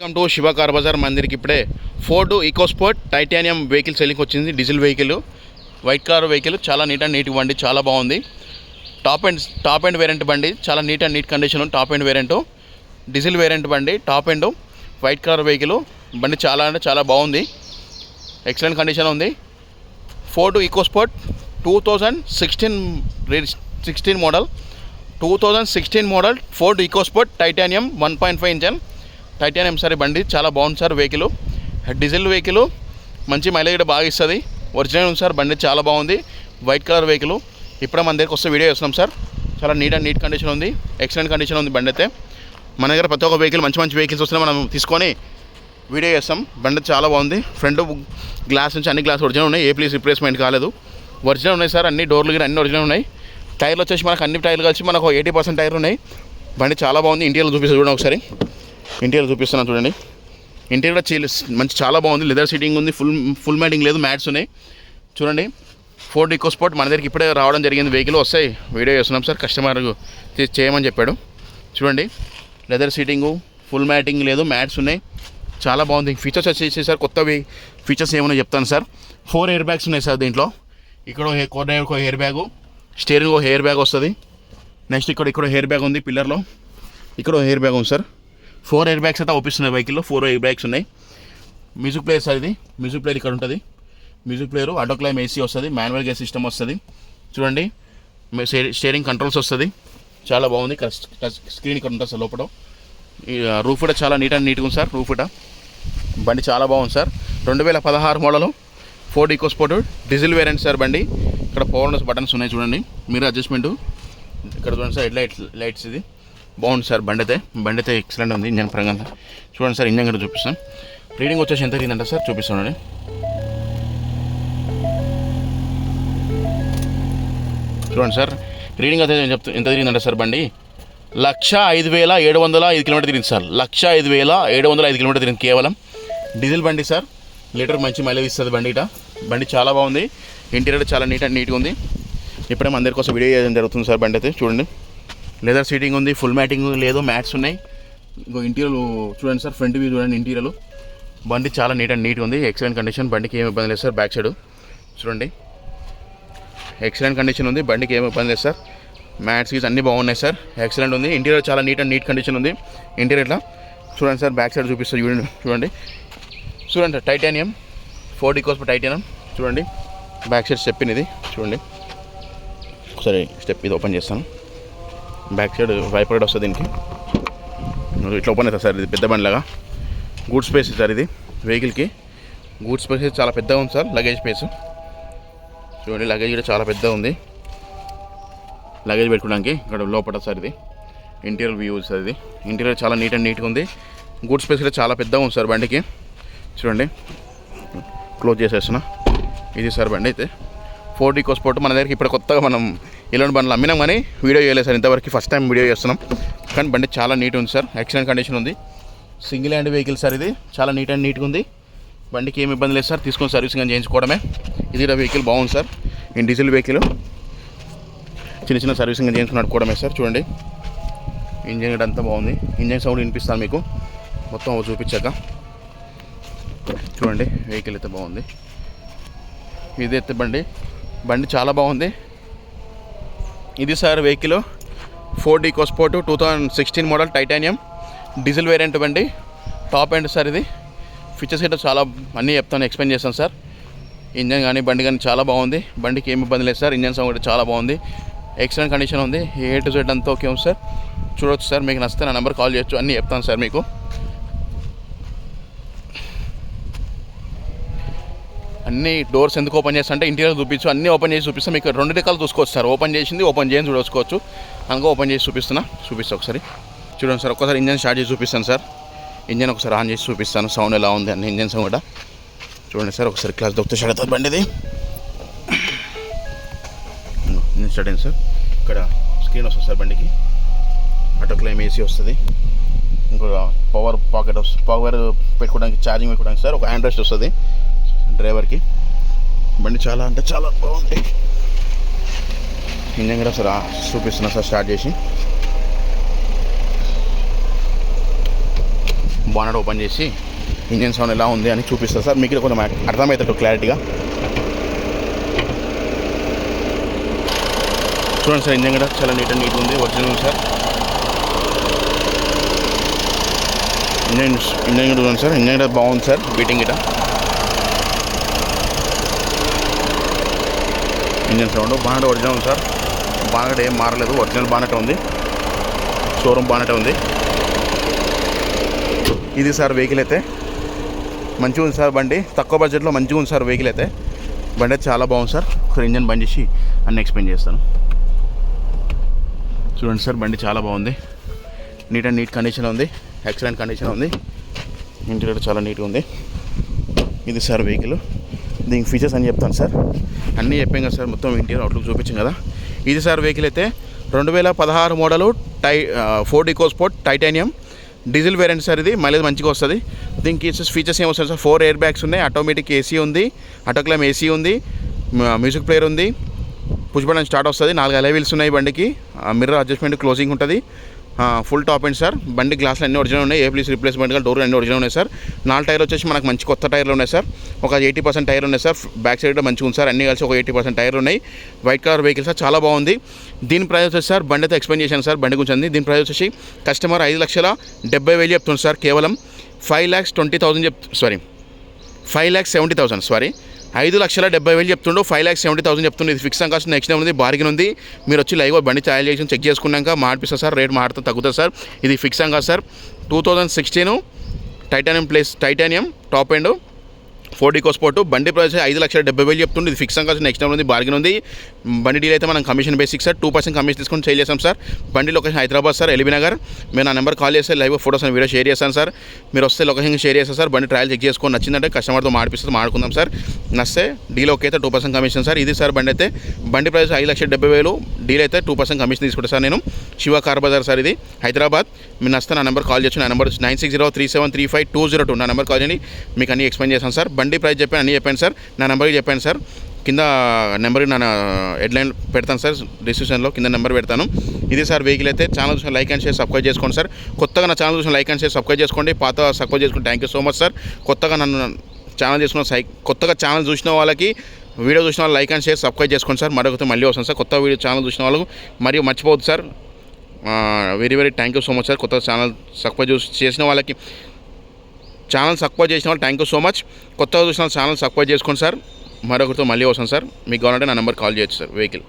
Welcome to Shiva car bazaar. మందిరికి ఇప్పుడే Ford EcoSport titanium vehicle selling వచ్చింది. Diesel vehicle, white colour vehicle, చాలా neat and neat బండి, చాలా బాగుంది. టాప్ అండ్ వేరియంట్ బండి, చాలా neat and neat condition. Top and variant diesel variant బండి, top and white colour vehicle బండి, చాలా అంటే చాలా బాగుంది. ఎక్సలెంట్ కండిషన్ ఉంది. Ford EcoSport 2016 model, 2016 model Ford EcoSport titanium 1.5 engine titanium sir. బండి చాలా బాగుంది సార్. వెహికల్ డీజిల్ వెహికల్, మంచి మైలేజ్ బాగా ఇస్తుంది. ఒరిజినల్ ఉంది సార్. బండి చాలా బాగుంది. White colour vehicle. ఇప్పుడే మన దగ్గరకు వస్తే వీడియో చేస్తున్నాం సార్. చాలా నీట్ అండ్ నీట్ కండిషన్ ఉంది. ఎక్సలెంట్ కండిషన్ ఉంది బండి అయితే. మన దగ్గర ప్రతి ఒక్క వెహికల్ మంచి మంచి వెహికల్స్ వస్తే మనం తీసుకొని వీడియో చేస్తాం. బండి చాలా బాగుంది. ఫ్రంట్ గ్లాస్ నుంచి అన్ని గ్లాస్ ఒరిజినల్ ఉన్నాయి. ఏ ప్లీజ్ రిప్లేస్మెంట్ కాలేదు. ఒరిజినల్ ఉన్నాయి సార్. అన్ని డోర్లు కూడా అన్ని ఒరిజినల్ ఉన్నాయి. టైర్లు వచ్చేసి మనకు అన్ని టైర్లు కలిసి మనకు 80% టైర్లు ఉన్నాయి. బండి చాలా బాగుంది. ఇంటీరియర్ చూపిస్తుంది చూడండి ఒకసారి. ఇంటీరియర్ చూపిస్తున్నాను చూడండి. ఇంటీరియర్ మంచి చాలా బాగుంది. లెదర్ సీటింగ్ ఉంది. ఫుల్ మ్యాటింగ్ లేదు, మ్యాట్స్ ఉన్నాయి చూడండి. ఫోర్డ్ ఈకోస్పోర్ట్ మన దగ్గరికి ఇప్పుడే రావడం జరిగింది. వెహికల్ వస్తాయి వీడియో చేస్తున్నాం సార్. కస్టమర్ చేయమని చెప్పాడు చూడండి. లెదర్ సీటింగు, ఫుల్ మ్యాటింగ్ లేదు, మ్యాట్స్ ఉన్నాయి. చాలా బాగుంది. ఫీచర్స్ వచ్చేసి సార్ కొత్తవి ఫీచర్స్ ఏమైనా చెప్తాను సార్. 4 ఎయిర్ బ్యాగ్స్ ఉన్నాయి సార్ దీంట్లో. ఇక్కడ ఒక ఎయిర్ బ్యాగు, స్టీరింగ్ ఒక ఎయిర్ బ్యాగ్ వస్తుంది. నెక్స్ట్ ఇక్కడ ఎయిర్ బ్యాగ్ ఉంది పిల్లర్లో. ఇక్కడ ఎయిర్ బ్యాగ్ ఉంది సార్. 4 ఎయిర్ బ్యాగ్స్ అయితే ఓపిస్తున్నాయి వెహికల్లో. 4 ఎయిర్ బ్యాగ్స్ ఉన్నాయి. మ్యూజిక్ ప్లేయర్ సార్ ఇది. మ్యూజిక్ ప్లేయర్ ఇక్కడ ఉంటుంది. Music player, auto claim AC వస్తుంది, మాన్యువల్ గేర్ సిస్టమ్ వస్తుంది చూడండి. స్టీరింగ్ కంట్రోల్స్ వస్తుంది. చాలా బాగుంది. టచ్ స్క్రీన్ ఇక్కడ ఉంటుంది సార్ లోపల. ఈ రూఫ్ కూడా చాలా నీట్ అండ్ నీట్గా ఉంది సార్. రూఫ్ కూడా బండి చాలా బాగుంది sir. 2016 model Ford EcoSport diesel variant sir బండి. ఇక్కడ పవర్ బటన్స్ ఉన్నాయి చూడండి. మీరు అడ్జస్ట్మెంట్ ఇక్కడ చూడండి సార్. లైట్స్ ఇది బాగుంది సార్. బండి అయితే ఎక్సలెంట్ ఉంది. ఇంజన్ పరంగా చూడండి సార్. ఇంజన్ కూడా చూపిస్తాను. రీడింగ్ వచ్చేసి ఎంత తిరిగిందంటే సార్ చూపిస్తాను. చూడండి సార్. రీడింగ్ అయితే ఎంత తిరిగిందంటే సార్ బండి 105,705 కిలోమీటర్ తిరిగింది సార్. 105,705 కిలోమీటర్ తిరిగింది కేవలం. డీజిల్ బండి సార్. లీటర్ మంచి మైలేజ్ ఇస్తుంది బండి. బండి చాలా బాగుంది. ఇంటీరియర్ చాలా నీట్ అండ్ నీట్గా ఉంది. ఇప్పుడే మన దగ్గర కోసం వీడియో చేయడం జరుగుతుంది సార్. బండి అయితే చూడండి. లెదర్ సీటింగ్ ఉంది, ఫుల్ మ్యాటింగ్ లేదు, మ్యాట్స్ ఉన్నాయి. ఇంకో ఇంటీరియర్ చూడండి సార్. ఫ్రంట్ వ్యూ చూడండి. ఇంటీరియర్ బండి చాలా నీట్ అండ్ నీట్గా ఉంది. Excellent condition. బండికి ఏమి ఇబ్బంది లేదు సార్. బ్యాక్ సైడ్ చూడండి. ఎక్సలెంట్ కండిషన్ ఉంది. బండికి ఏమి ఇబ్బంది లేదు సార్. మ్యాట్స్ గీస్ అన్నీ బాగున్నాయి సార్. ఎక్సలెంట్ ఉంది. ఇంటీరియర్ చాలా నీట్ అండ్ నీట్ కండిషన్ ఉంది. ఇంటీరియర్లో చూడండి సార్. బ్యాక్ సైడ్ చూపిస్తుంది చూడండి sir. Titanium Ford EcoSport titanium చూడండి. బ్యాక్ సైడ్ స్టెప్ ఇది చూడండి. ఒకసారి స్టెప్ ఇది ఓపెన్ చేస్తాను. బ్యాక్ సైడ్ వైపర్ వస్తుంది దీనికి. ఇట్లా ఓపెన్ అవుతుంది సార్. ఇది పెద్ద బండిలాగా. గూడ్ స్పేస్ సార్ ఇది వెహికల్కి. గూడ్ స్పేస్ చాలా పెద్దగా ఉంది సార్. లగేజ్ స్పేస్ చూడండి. లగేజ్ కూడా చాలా పెద్దగా ఉంది. లగేజ్ పెట్టుకోవడానికి ఇక్కడ లోపల సార్. ఇది ఇంటీరియర్ వ్యూ సార్. ఇది ఇంటీరియర్ చాలా నీట్ అండ్ నీట్గా ఉంది. గూడ్ స్పేస్ కూడా చాలా పెద్దగా ఉంది సార్ బండికి చూడండి. క్లోజ్ చేసేస్తున్నా. ఇది సార్ బండి అయితే ఫోర్డ్ ఈకోస్పోర్ట్. మన దగ్గరికి ఇప్పుడు కొత్తగా మనం ఇలాంటి బండ్లు అమ్మినాం కానీ వీడియో చేయలేదు సార్ ఇంతవరకు. ఫస్ట్ టైం వీడియో చేస్తున్నాం. కానీ బండి చాలా నీట్ ఉంది సార్. ఎక్సలెంట్ కండిషన్ ఉంది. Single hand vehicle sir. ఇది చాలా నీట్ అండ్ నీట్గా ఉంది. బండికి ఏమి ఇబ్బంది లేదు సార్. తీసుకొని సర్వీసింగ్ అని చేయించుకోవడమే. ఇది వెహికల్ బాగుంది సార్. ఈ డీజిల్ వెహికల్ చిన్న సర్వీసింగ్ చేయించుకుని నడుపుకోవడమే సార్. చూడండి ఇంజన్ కూడా అంతా బాగుంది. ఇంజన్ సౌండ్ వినిపిస్తాను మీకు మొత్తం చూపించాక. చూడండి వెహికల్ అయితే బాగుంది. ఇదైతే బండి చాలా బాగుంది. ఇది sir vehicle Ford EcoSport 2016 model titanium diesel variant బండి. Top end sir. ఇది ఫీచర్స్ అయితే చాలా అన్నీ చెప్తాను, ఎక్స్ప్లెయిన్ చేస్తాను సార్. ఇంజన్ కానీ బండి కానీ చాలా బాగుంది. బండికి ఏమి ఇబ్బంది లేదు సార్. ఇంజన్ సౌండ్ కూడా చాలా బాగుంది. ఎక్సలెంట్ కండిషన్ ఉంది. A to Z అంతా ఓకే ఉంది సార్. చూడవచ్చు సార్. మీకు నచ్చితే నా నెంబర్ కాల్ చేయొచ్చు. అన్నీ చెప్తాను సార్ మీకు. అన్ని డోర్స్ ఎందుకు ఓపెన్ చేస్తా అంటే ఇంటీరియర్ చూపించు. అన్నీ ఓపెన్ చేసి చూపిస్తాను మీకు. 2 రకాలు చూసుకోవచ్చు సార్. ఓపెన్ చేసింది, ఓపెన్ చేయని చూసుకోవచ్చు. అందుకో ఓపెన్ చేసి చూపిస్తా ఒకసారి చూడండి సార్. ఒక్కసారి ఇంజన్ స్టార్ట్ చేసి చూపిస్తాను సార్. ఇంజన్ ఒకసారి ఆన్ చేసి చూపిస్తాను. సౌండ్ ఎలా ఉంది అన్ని ఇంజన్ సౌండ్ కూడా చూడండి సార్. ఒకసారి క్లాస్ దొక్కితే స్టార్ట్ అవుతుంది బండిది. ఇంజన్ స్టార్ట్ అయింది సార్. ఇక్కడ స్క్రీన్ వస్తుంది సార్ బండికి. ఆటో క్లైమ్ ఏసీ వస్తుంది. ఇంకొక పవర్ పాకెట్ వస్తుంది. పవర్ పెట్టుకోవడానికి, ఛార్జింగ్ పెట్టుకోవడానికి సార్. ఒక హ్యాండ్ రెస్ట్ వస్తుంది డ్రైవర్కి. బండి చాలా అంటే చాలా బాగుంది. ఇంజన్ కూడా సార్ చూపిస్తున్నా సార్ స్టార్ట్ చేసి. బానెట్ ఓపెన్ చేసి ఇంజన్ సౌండ్ ఎలా ఉంది అని చూపిస్తాను సార్, మీకు కొంచెం అర్థమవుతాడు క్లారిటీగా. చూడండి సార్, ఇంజన్ కూడా చాలా నీట్గా ఉంది, ఒరిజినల్ సార్. ఇంజన్ కూడా చూడండి సార్, ఇంజన్ కూడా బాగుంది సార్, బీటింగ్ గిట. Engine sound bonnet original sir, bonnet ఏం మారలేదు, ఒరిజినల్ బానెట్ ఉంది, షోరూమ్ బానెట్ ఉంది. ఇది సార్ వెహికల్ అయితే మంచిగా ఉంది సార్, బండి తక్కువ బడ్జెట్లో మంచిగా ఉంది సార్ వెహికల్ అయితే. బండి అయితే చాలా బాగుంది సార్. ఒకసారి ఇంజన్ బంద్ చేసి అన్నీ ఎక్స్ప్లెయిన్ చేస్తాను. చూడండి సార్, బండి చాలా బాగుంది, నీట్ అండ్ నీట్ కండిషన్లో ఉంది, ఎక్సలెంట్ కండిషన్ ఉంది. ఇంటీరియర్ చాలా నీట్గా ఉంది. ఇది సార్ వెహికల్, దీనికి ఫీచర్స్ అని చెప్తాను సార్, అన్నీ చెప్పాం కదా సార్, మొత్తం ఇంటీరియర్ అవుట్లుక్ చూపించాం కదా. ఇది సార్ వెహికల్ అయితే 2016 model Ford EcoSport titanium diesel variant sir. ఇది మైలేజ్ మంచిగా వస్తుంది. దీనికి ఫీచర్స్ ఏమొస్తుంది సార్, 4 ఎయిర్ బ్యాగ్స్ ఉన్నాయి, ఆటోమేటిక్ ఏసీ ఉంది, ఆటోక్లైమ్ ఏసీ ఉంది, మ్యూజిక్ ప్లేయర్ ఉంది, పుష్ బటన్ స్టార్ట్ వస్తుంది, 4 అలై వీల్స్ ఉన్నాయి బండికి, మిర్రర్ అడ్జస్ట్మెంట్ క్లోజింగ్ ఉంటుంది, ఫుల్ టాప్ అండ్ సార్. బండి గ్లాసులు అన్నీ ఒరిజినల్ ఉన్నాయి, ఏ ప్లీస్ రిప్లేస్మెంట్గా డోర్లు అన్నీ ఒరిజినల్ ఉన్నాయి సార్. 4 టైర్లు వచ్చేసి మనకు మంచి కొత్త టైర్లు ఉన్నాయి సార్, ఒక 80% టైర్లు ఉన్నాయి సార్. బ్యాక్ సైడ్ మంచిగా ఉంది సార్, అన్నీ కలిసి ఒక 80% టైర్లు ఉన్నాయి. వైట్ కలర్ వెహికల్ సార్, చాలా బాగుంది. దీని ప్రైస్ వచ్చేసి సార్, బండి అయితే ఎక్స్ప్లెయిన్ చేశాను సార్, బండి గురించి. దీని ప్రైస్ వచ్చేసి కస్టమర్ 5,70,000 చెప్తుంది సార్, కేవలం 5,70,000 సారీ, 5,70,000 చెప్తుండో, 5,70,000 చెప్తుండే. ఇది ఫిక్స్ కాస్ట్, నెక్స్ట్ ఉంది, బార్గెన్ ఉంది. మీరు వచ్చి లైవ్గా బండి ట్రయల్ చేసి చెక్ చేసుకున్నాక మాడిపిస్తారు సార్, రేట్ మారుతుంది, తగ్గుతుంది సార్. ఇది ఫిక్స్ కాదు sir. 2016 titanium top end Ford EcoSport, బండి ప్రైస్ 5,70,000 చెప్తుంది. ఇది ఫిక్స్ కాస్ట్, నెక్స్ట్ ఉంది, బార్గెన్ ఉంది. బండి డీల్ అయితే మనం కమిషన్ బేసిక్ సార్, 2% కమిషన్ తీసుకొని సేల్ చేస్తాం సార్. బండి location Hyderabad sir, LB Nagar. మీరు నా నెంబర్ కాల్ చేస్తే live photos and video share చేస్తాను సార్. మీరు వస్తే లొకేషన్ షేర్ చేస్తాను సార్. బండి ట్రయల్ చెక్ చేసుకొని నచ్చిందంటే కస్టమర్తో మాడుకుందాం సార్. నచ్చితే డీల్ ఓకే అయితే 2% కమిషన్ సార్. ఇది సార్ బండి అయితే, బండి ప్రైస్ 5,70,000, డీల్ అయితే 2% కమిషన్ తీసుకుంటాను సార్. నేను శివ కార్ బజార్ సార్, ఇది హైదరాబాద్. మీరు నచ్చితే నా నెంబర్ కాల్ చేయొచ్చు. నా నెంబర్ 9603735202. నా నెంబర్ కాల్ చేయండి, మీకు అన్నీ ఎక్స్ప్లెయిన్ చేస్తాను సార్. బండి ప్రైస్ చెప్పాను, అన్నీ చెప్పాను సార్. నా నెంబర్కి చెప్పాను సార్, కింద నెంబర్కి నా హెడ్లైన్ పెడతాను సార్, డిస్క్రిప్షన్లో కింద నెంబర్ పెడతాను. ఇది సార్ వెహికల్ అయితే. ఛానల్ చూసిన లైక్ అండ్ షేర్ సబ్స్క్రైబ్ చేసుకోండి సార్. కొత్తగా నా ఛానల్ చూసిన లైక్ అండ్ షేర్ సబ్స్క్రైబ్ చేసుకోండి, పాత సబ్స్క్రైబ్ చేసుకోండి. Thank you so much sir. కొత్తగా ఛానల్ చూసిన వాళ్ళకి, వీడియో చూసిన వాళ్ళు లైక్ అండ్ షేర్ సబ్స్క్రైబ్ చేసుకోండి సార్. మరొకటి మళ్ళీ వస్తుంది సార్, కొత్త వీడియో ఛానల్ చూసిన వాళ్ళకు మరియు మర్చిపోవద్దు sir. Very thank you so much sir. కొత్త ఛానల్ సబ్స్క్రైబ్ చేసిన వాళ్ళకి, ఛానల్ సబ్స్క్రైబ్ చేసిన వాళ్ళు థ్యాంక్ యూ సో మచ్. కొత్తగా చూసిన ఛానల్ సబ్స్క్రైబ్ చేసుకోండి సార్. మరొకరితో మళ్ళీ వస్తాను సార్. మీకు కావాలంటే నా నెంబర్ కాల్ చేయొచ్చు సార్. వెహికల్